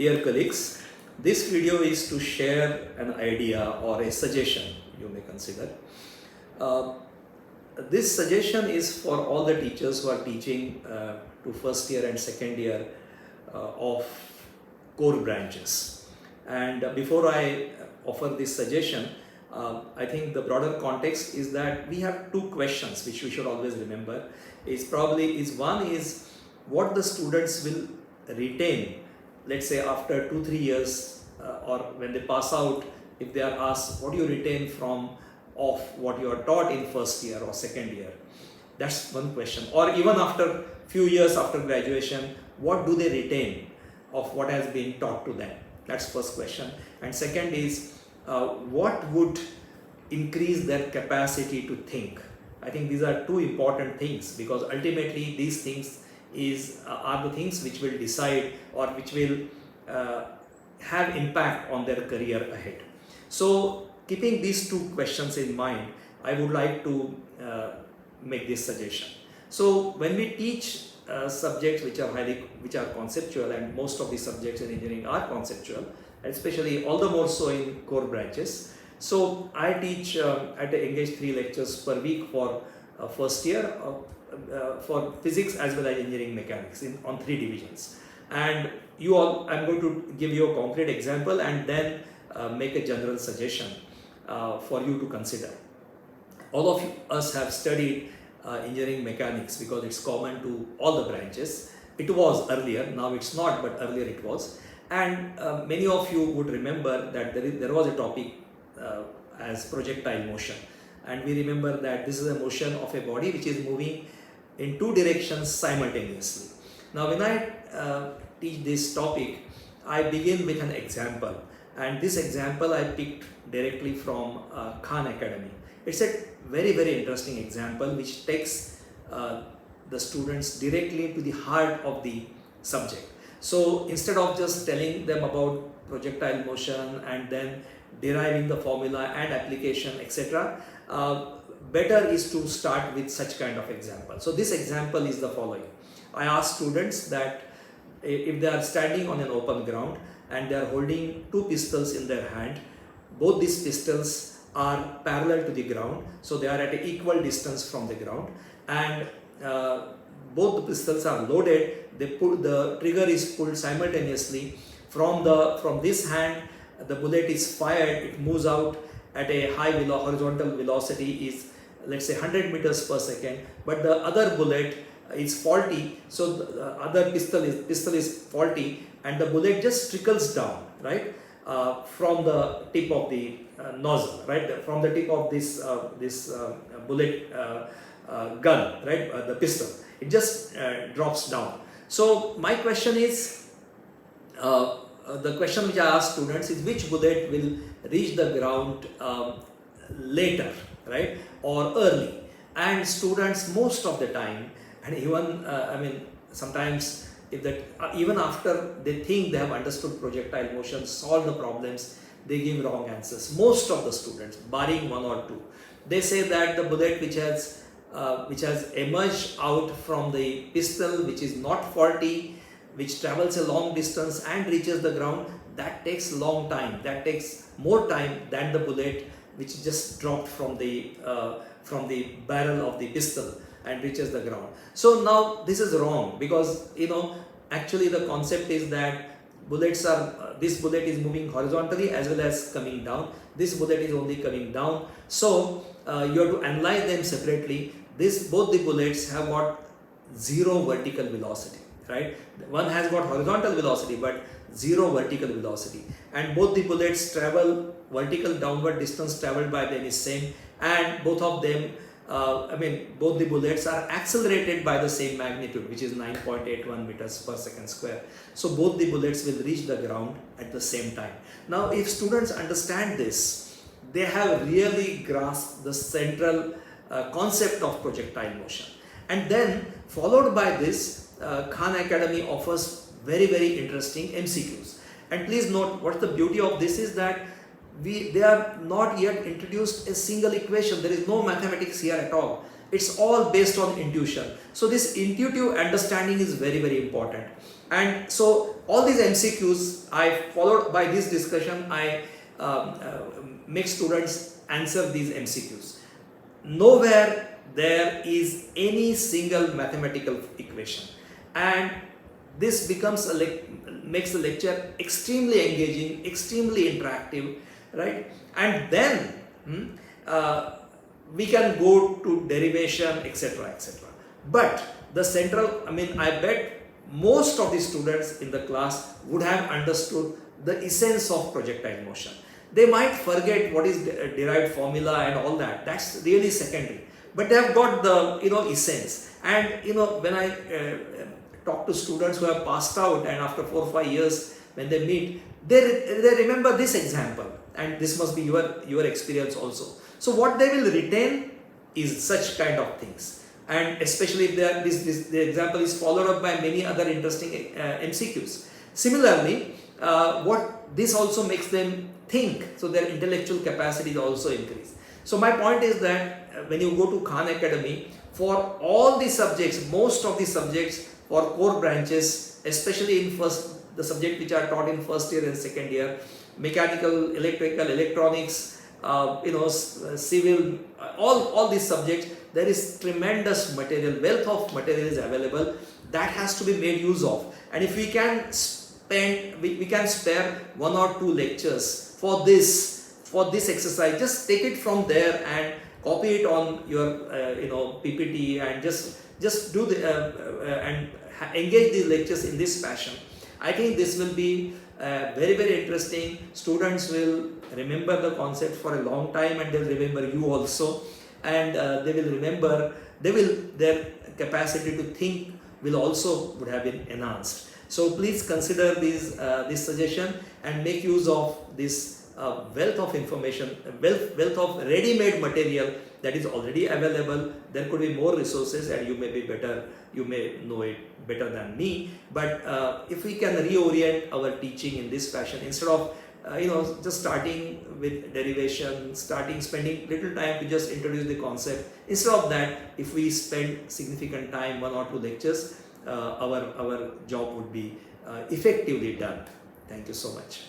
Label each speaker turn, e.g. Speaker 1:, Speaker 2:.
Speaker 1: Dear colleagues, this video is to share an idea or a suggestion you may consider. This suggestion is for all the teachers who are teaching to first year and second year of core branches. And before I offer this suggestion, I think the broader context is that we have two questions which we should always remember. One is what the students will retain, let's say after 2-3 years or when they pass out, if they are asked what do you retain from of what you are taught in first year or second year. That's one question. Or even after few years after graduation, what do they retain of what has been taught to them? That's first question. And second is what would increase their capacity to think? I think these are two important things, because ultimately these things are the things which will decide or which will have impact on their career ahead. So keeping these two questions in mind, I would like to make this suggestion. So when we teach subjects which are conceptual, and most of the subjects in engineering are conceptual, especially all the more so in core branches. So I teach engage 3 lectures per week for first year for physics as well as engineering mechanics on 3 divisions. And I'm going to give you a concrete example and then make a general suggestion for you to consider. All of us have studied engineering mechanics because it's common to all the branches. It was earlier, now it's not, but earlier it was. And many of you would remember that there was a topic as projectile motion. And we remember that this is a motion of a body which is moving in 2 directions simultaneously. Now when I teach this topic, I begin with an example. And this example I picked directly from Khan Academy. It's a very, very interesting example which takes the students directly to the heart of the subject. So instead of just telling them about projectile motion and then deriving the formula and application, etc., better is to start with such kind of example. So this example is the following. I ask students that if they are standing on an open ground and they are holding 2 pistols in their hand, both these pistols are parallel to the ground, so they are at an equal distance from the ground, and both the pistols are loaded. The trigger is pulled simultaneously. From this hand, the bullet is fired. It moves out at a high horizontal velocity is, let's say, 100 meters per second, but the other bullet is faulty, so the other pistol is faulty, and the bullet just trickles down, right, from the tip of the nozzle, right, from the tip of this bullet gun, right, the pistol. It just drops down. So my question is, the question which I ask students is which bullet will reach the ground later, right, or early? And students most of the time, and even sometimes even after they think they have understood projectile motion, solve the problems, they give wrong answers. Most of the students, barring 1 or 2, they say that the bullet which has emerged out from the pistol, which is not faulty, which travels a long distance and reaches the ground, that takes long time. That takes more time than the bullet which just dropped from the barrel of the pistol and reaches the ground. So now this is wrong, because actually the concept is that this bullet is moving horizontally as well as coming down. This bullet is only coming down. So you have to analyze them separately. Both the bullets have got 0 vertical velocity, right? One has got horizontal velocity but 0 vertical velocity, and both the bullets travel vertical downward distance traveled by them is same, and both of them both the bullets are accelerated by the same magnitude, which is 9.81 meters per second square. So both the bullets will reach the ground at the same time. Now if students understand this, they have really grasped the central concept of projectile motion. And then followed by this, Khan Academy offers very, very interesting MCQs. And please note, what's the beauty of this is that they have not yet introduced a single equation. There is no mathematics here at all. It's all based on intuition. So this intuitive understanding is very, very important. And so all these MCQs I followed by this discussion, I make students answer these MCQs. Nowhere there is any single mathematical equation, and this becomes makes the lecture extremely engaging, extremely interactive, right? And then we can go to derivation, etc., etc. But the central, I bet most of the students in the class would have understood the essence of projectile motion. They might forget what is derived formula and all that. That's really secondary. But they have got the essence. And when I talk to students who have passed out and after 4 or 5 years when they meet, they remember this example, and this must be your experience also. So what they will retain is such kind of things, and especially if the example is followed up by many other interesting MCQs. Similarly, what this also makes them think, so their intellectual capacity is also increased. So my point is that when you go to Khan Academy, for all the subjects, most of the subjects for core branches, especially in the subject which are taught in first year and second year, mechanical, electrical, electronics, civil, all these subjects, there is tremendous material, wealth of material is available that has to be made use of. And if we can we can spare 1 or 2 lectures for this exercise, just take it from there and copy it on your PPT, and just do and engage these lectures in this fashion. I think this will be very, very interesting. Students will remember the concept for a long time, and they'll remember you also, and they will remember, their capacity to think would have been enhanced. So please consider this suggestion and make use of this wealth of information, wealth of ready-made material that is already available. There could be more resources, and you may know it better than me. But if we can reorient our teaching in this fashion, instead of just starting with derivation, spending little time to just introduce the concept, instead of that, if we spend significant time, 1 or 2 lectures, our job would be effectively done. Thank you so much.